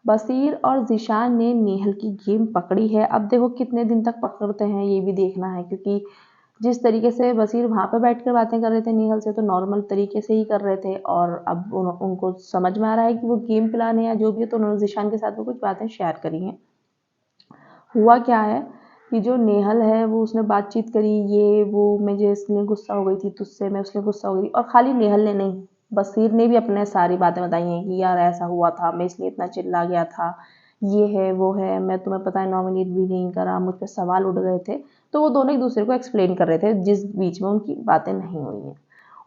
बसीर और ज़ीशान ने नेहल की गेम पकड़ी है। अब देखो कितने दिन तक पकड़ते हैं ये भी देखना है, क्योंकि जिस तरीके से बसीर वहाँ पे बैठकर बातें कर रहे थे नेहल से, तो नॉर्मल तरीके से ही कर रहे थे, और अब उनको समझ में आ रहा है कि वो गेम प्लान है या जो भी है, तो उन्होंने ज़ीशान के साथ में कुछ बातें शेयर करी हैं। हुआ क्या है कि जो नेहल है वो उसने बातचीत करी, ये वो मुझे इसलिए गुस्सा हो गई थी तुझसे, मैं उसलिए गुस्सा हो गई थी, और खाली नेहल ने नहीं, बसीर ने भी अपने सारी बातें बताई हैं कि यार ऐसा हुआ था, मैं इसलिए इतना चिल्ला गया था, ये है वो है, मैं तुम्हें पता है नॉमिनेट भी नहीं करा, मुझ पर सवाल उठ गए थे। तो वो दोनों एक दूसरे को एक्सप्लेन कर रहे थे, जिस बीच में उनकी बातें नहीं हुई हैं।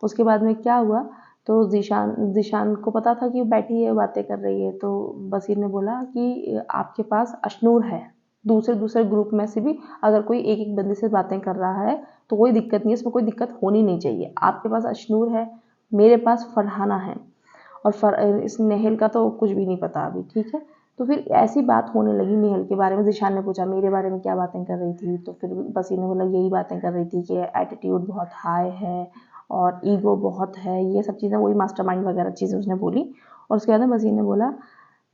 उसके बाद में क्या हुआ, तो ज़ीशान को पता था कि वो बैठी है बातें कर रही है, तो बसीर ने बोला कि आपके पास अशनूर है, दूसरे ग्रुप में से भी अगर कोई एक एक बंदे से बातें कर रहा है तो कोई दिक्कत नहीं है, इसमें कोई दिक्कत होनी नहीं चाहिए। आपके पास अशनूर है, मेरे पास फरहाना है, और इस नेहल का तो कुछ भी नहीं पता अभी, ठीक है। तो फिर ऐसी बात होने लगी नेहल के बारे में। ज़ीशान ने पूछा मेरे बारे में क्या बातें कर रही थी, तो फिर बसीर ने बोला यही बातें कर रही थी कि एटीट्यूड बहुत हाई है और ईगो बहुत है, ये सब चीज़ें, वही मास्टरमाइंड वगैरह चीज़ें उसने बोली। और उसके बाद में बसीर ने बोला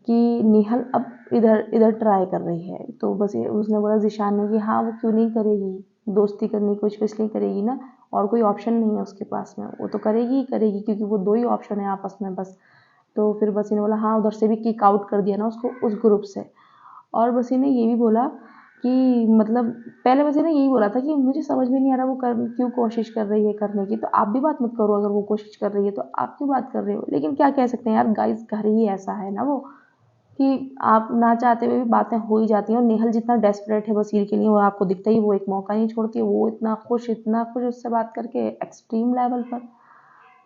कि नेहल अब इधर इधर ट्राई कर रही है, तो बस उसने बोला ज़ीशान ने कि हाँ वो क्यों नहीं करेगी, दोस्ती करने की कोशिश इसलिए करेगी ना, और कोई ऑप्शन नहीं है उसके पास में, वो तो करेगी ही करेगी, क्योंकि वो दो ही ऑप्शन है आपस में बस। तो फिर बसी ने बोला हाँ उधर से भी किक आउट कर दिया ना उसको, उस ग्रुप से। और बसी ने ये भी बोला कि मतलब पहले बसी ने यही बोला था कि मुझे समझ में नहीं आ रहा वो क्यों कोशिश कर रही है करने की, तो आप भी बात मत करो, अगर वो कोशिश कर रही है तो आप क्यों बात कर रहे हो। लेकिन क्या कह सकते हैं यार गाइस, घर ही ऐसा है ना वो, कि आप ना चाहते हुए भी बातें हो ही जाती हैं। और नेहल जितना डेस्परेट है बसीर के लिए वो आपको दिखता ही, वो एक मौका नहीं छोड़ती है, वो इतना खुश उससे बात करके एक्सट्रीम लेवल पर।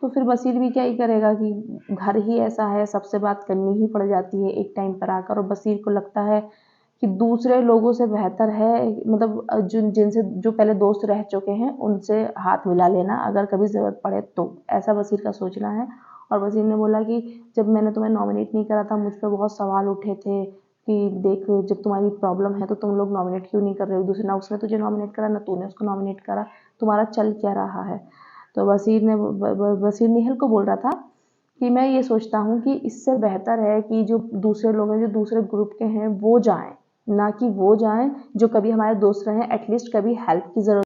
तो फिर बसीर भी क्या ही करेगा कि घर ही ऐसा है, सबसे बात करनी ही पड़ जाती है एक टाइम पर आकर। और बसीर को लगता है कि दूसरे लोगों से बेहतर है, मतलब जिनसे जो पहले दोस्त रह चुके हैं उनसे हाथ मिला लेना अगर कभी ज़रूरत पड़े तो, ऐसा बसीर का सोचना है। और बसीर ने बोला कि जब मैंने तुम्हें नॉमिनेट नहीं करा था, मुझ पर बहुत सवाल उठे थे कि देख जब तुम्हारी प्रॉब्लम है तो तुम लोग नॉमिनेट क्यों नहीं कर रहे हो दूसरे, ना उसने तुझे नॉमिनेट करा ना तूने उसको नॉमिनेट करा, तुम्हारा चल क्या रहा है। तो बसीर नेहल को बोल रहा था कि मैं ये सोचता हूँ कि इससे बेहतर है कि जो दूसरे लोग हैं, जो दूसरे ग्रुप के हैं वो जाएं, ना कि वो जाएं जो कभी हमारे दोस्त रहे, एटलीस्ट कभी हेल्प की ज़रूरत